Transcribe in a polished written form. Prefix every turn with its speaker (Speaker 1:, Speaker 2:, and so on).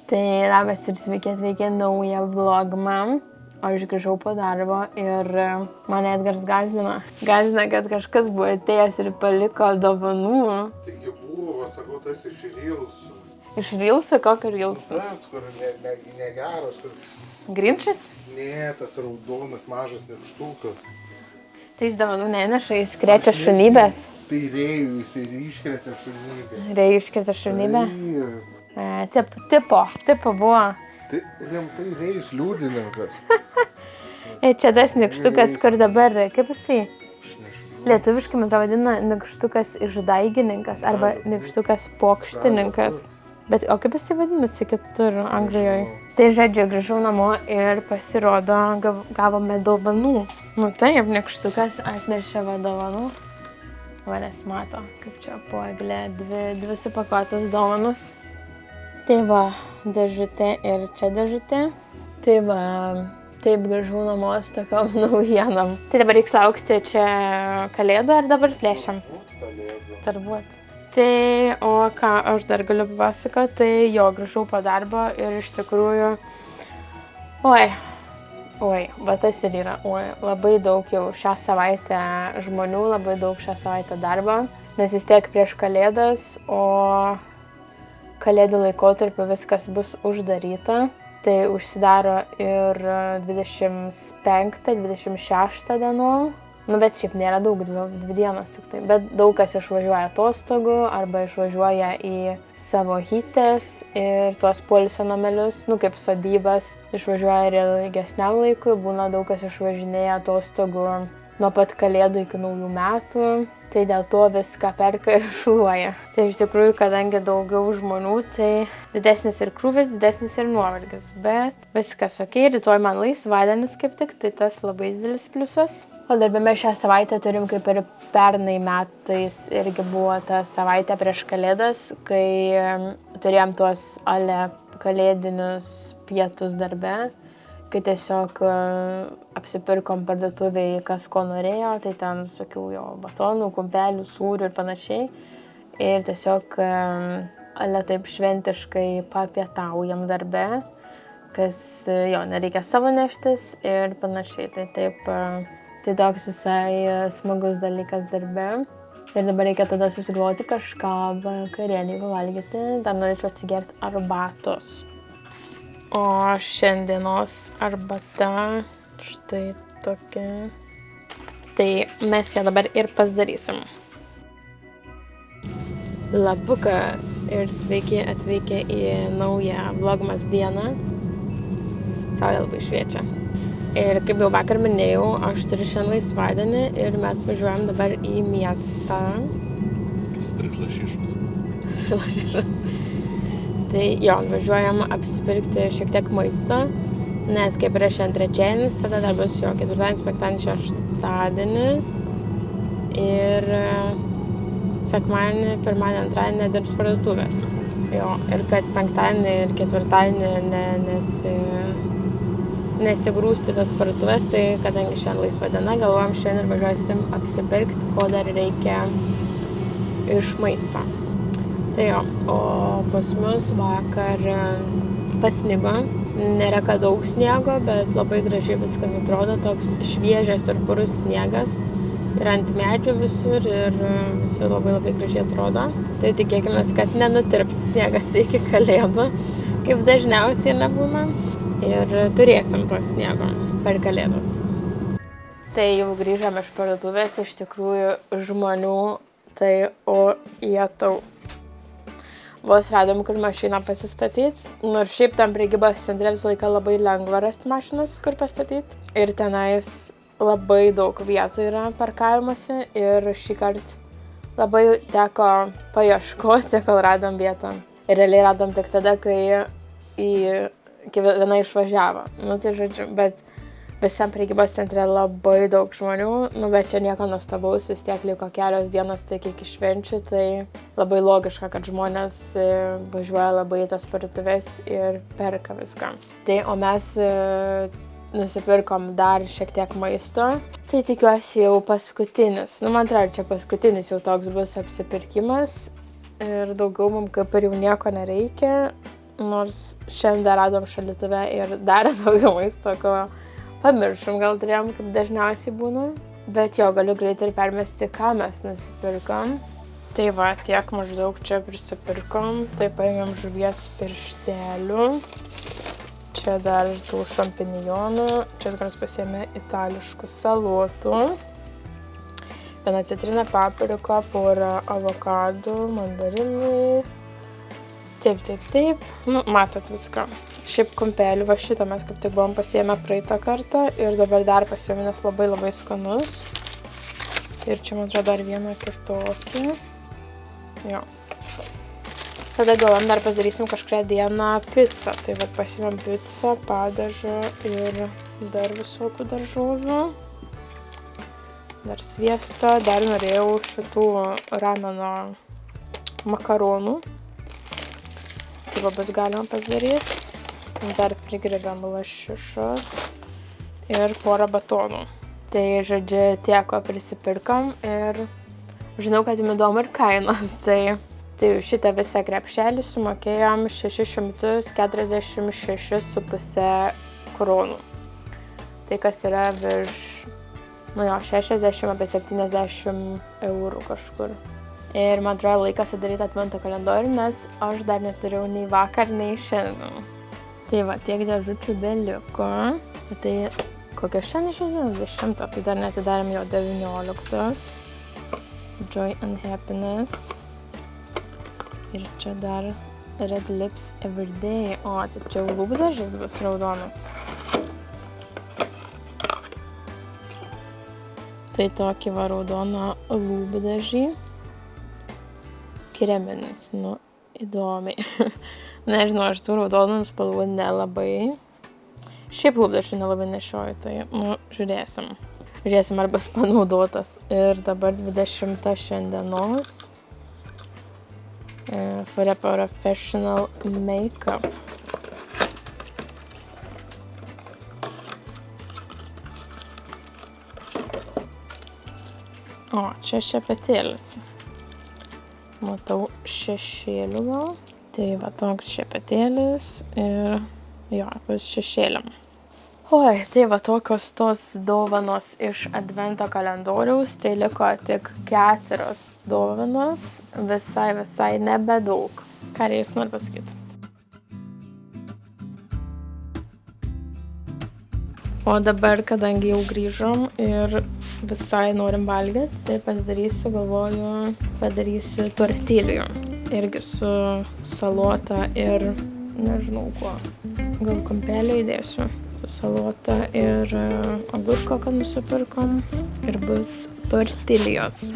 Speaker 1: Tai labas ir sveiki atvykę naują vlogmą. O aš grįžau po darbo ir mane Edgaras gazdina. Gazdina, kad kažkas buvo atėjęs ir paliko dovanų.
Speaker 2: Taigi buvo, sakau, tas iš Rylsų.
Speaker 1: Iš Rylsų? Kokio Rylsų?
Speaker 2: Tas, kur negeras, kur...
Speaker 1: Grinčas?
Speaker 2: Ne, tas raudonas mažas nykštukas.
Speaker 1: Tai jis dovanų neneša, jis krečia šunybės.
Speaker 2: Tai Rėjų, jis ir iškrėtė šunybę.
Speaker 1: Rėjų iškrėtė šunybę? Tipo buvo.
Speaker 2: Tai rimtai Rėjus liūdininkas.
Speaker 1: Čia tas nykštukas, kur dabar, kaip jisai? Lietuviškai, man atrodo, vadina nykštukas išdaigininkas arba nykštukas pokštininkas. Bet, o kaip jisai vadinasi kitur Anglijoje? Tai žodžiu, grįžau namo ir pasirodo, gavome dovanų. Nu taip, nykštukas atnešė dovanų. Manęs mato, kaip čia po eglė, dvi supakuotos dovanos. Tai va, dėžutė ir čia dėžutė. Tai va, taip grįžau namo su tokiom naujienom. Tai dabar reiks laukti čia kalėdų ar dabar plėšiam? Turbūt. Tai, o ką aš dar galiu papasakoti, tai jo, grįžau po darbo ir iš tikrųjų, va tas ir yra, labai daug jau šią savaitę žmonių, labai daug šią savaitę darbo, nes vis tiek prieš kalėdas, o kalėdų laikotarpiu viskas bus uždaryta, tai užsidaro ir 25-26 dienų. Nu, bet šiaip nėra daug, dvi dienos tik tai. Bet daug kas išvažiuoja atostogų arba išvažiuoja į savo hytes ir tuos poilsio namelius, nu kaip sodybas. Išvažiuoja ir ilgesniam laikui, būna daug kas išvažinėja atostogų nuo pat kalėdų iki naujų metų. Tai dėl to viską perka ir šluoja. Tai iš tikrųjų, kadangi daugiau žmonių, tai didesnis ir krūvis, didesnis ir nuovargis. Bet viskas ok, rytoj man laisvadienis kaip tik, tai tas labai didelis pliusas. O darbe mes šią savaitę turim kaip ir pernai metais irgi buvo ta savaitė prieš kalėdas, kai turėjom tuos kalėdinius pietus darbe. Kai tiesiog apsipirkom parduotuvėje, kas ko norėjo, tai ten visokių jo batonų, kumpelių, sūrių ir panašiai. Ir tiesiog taip šventiškai papietaujam darbe, kas jo nereikia savo neštis ir panašiai. Tai taip, tai toks visai smagus dalykas darbe. Ir dabar reikia tada susigalvoti kažką vakarienei pavalgyti, dar norėčiau atsigerti arbatos. O šiandienos arbata štai tokia. Tai mes ją dabar ir pasidarysim. Labukas ir sveiki atvykę į naują vlogmas dieną. Saulė labai šviečia. Ir kaip jau vakar minėjau, aš turiu šiandien laisvadienį ir mes važiuojam dabar į miestą. Lašišas. Tai jo, važiuojam apsipirkti šiek tiek maisto, nes kaip yra šiandien trečiadienis, tada dar bus jo ketvirtadienis, penktadienis, šeštadienis ir sekmadienį, pirmadienį, antradienį nedirbs parduotuvės. Jo, ir kad penktadienį ir ketvirtadienį nesigrūsti tas parduotuvės, tai kadangi šiandien laisva diena, galvojam šiandien ir važiuosim apsipirkti, ko dar reikia iš maisto. Tai jo, o pas mus vakar pasnigo, nėra kad daug sniego, bet labai gražiai viskas atrodo, toks šviežias ir purus sniegas ir ant medžių visur ir visur labai gražiai atrodo. Tai tikėkime, kad nenutirps sniegas iki kalėdų, kaip dažniausiai nebūna, ir turėsim to sniego per kalėdas. Tai jau grįžom iš parduotuvės, iš tikrųjų žmonių, tai jetau. Vos radom, kur mašiną pasistatyti. Nors šiaip tam prekybos centre visą laiką labai lengva rasti mašinas, kur pastatyti. Ir tenais labai daug vietų yra parkavimuose. Ir šį kartą labai teko paieškoti, kol radom vietą. Ir realiai radom tik tada, kai viena išvažiavo. Nu tai žodžiu, bet visam prekybos centre labai daug žmonių, bet čia nieko nuostabaus, vis tiek liko kelios dienos tik iki švenčių, tai labai logiška, kad žmonės važiuoja labai į tas parduotuvės ir perka viską. Tai o mes nusipirkom dar šiek tiek maisto, tai tikiuosi jau paskutinis. Man atrodo, čia paskutinis jau toks bus apsipirkimas ir daugiau mums kaip ir jau nieko nereikia. Nors šiandien dar radom šaldytuve ir dar daugiau maisto, ko pamiršom, gal turėjom, kaip dažniausiai būna. Bet jo, galiu greitai ir permesti, ką mes nusipirkom. Tai va, tiek maždaug čia prisipirkom. Tai paėmėm žuvies pirštelių. Čia dar tų šampinjonų. Čia tikras pasiėmė itališkų salotų. Viena citrina, paprika, pora avokadų, mandarinai. Taip. Nu, matot viską. Šiaip kumpelį, va šitą mes kaip tik buvom pasiėmę praeitą kartą ir dabar dar pasiėmė, nes labai skanus. Ir čia, man atrodo, dar vieną kitokį. Jo. Tada galvom dar pasidarysim kažkurią dieną pizzą. Tai va pasiėmėm pizzą, padažą ir dar visokių daržovių. Dar sviesto, dar norėjau šitų rameno makaronų. Tai va bus galima pasidaryti. Dar prigrėbėm lašišos ir porą batonų. Tai, žodžiu, tiek, ko prisipirkom ir žinau, kad jums įdomu ir kainos. Tai šitą visą krepšelį sumokėjom 646,5 kronų. Tai kas yra virš 60 apie 70 eurų kažkur. Ir man atrodo laikas atidaryti advento kalendorių, nes aš dar neturiu nei vakar, nei šiandien. Tai va, tiek dėžučių beliko. Tai kokia šiandien šiandien? 20, tai dar netidarėm jau 19. Joy and Happiness. Ir čia dar Red Lips Everyday. O, tai čia lūpdažis bus raudonas. Tai tokį va raudoną lūpdažį. Kreminis, nu, įdomiai. Nežinau, aš tų raudonų spalvų nelabai. Šiaip lūpdažį nelabai nešioju, tai, nu, žiūrėsim. Žiūrėsim, ar bus panaudotas. Ir dabar 20 šiandienos. For a Professional Makeup. O, čia šepetėlis. Matau šešėlių gal. Tai va toks šepetėlis ir jo, bus šešėliam. Oi, tai va tokios tos dovanos iš advento kalendoriaus. Tai liko tik 4 dovanos. Visai nebedaug. Ką jūs nori pasakyti? O dabar, kadangi jau grįžom ir visai norim valgyti, tai padarysiu tortilijų. Irgi su salota ir nežinau kuo. Gal kumpelį įdėsiu. Su salota ir agurko, kad nusipirkom. Ir bus tortilijos.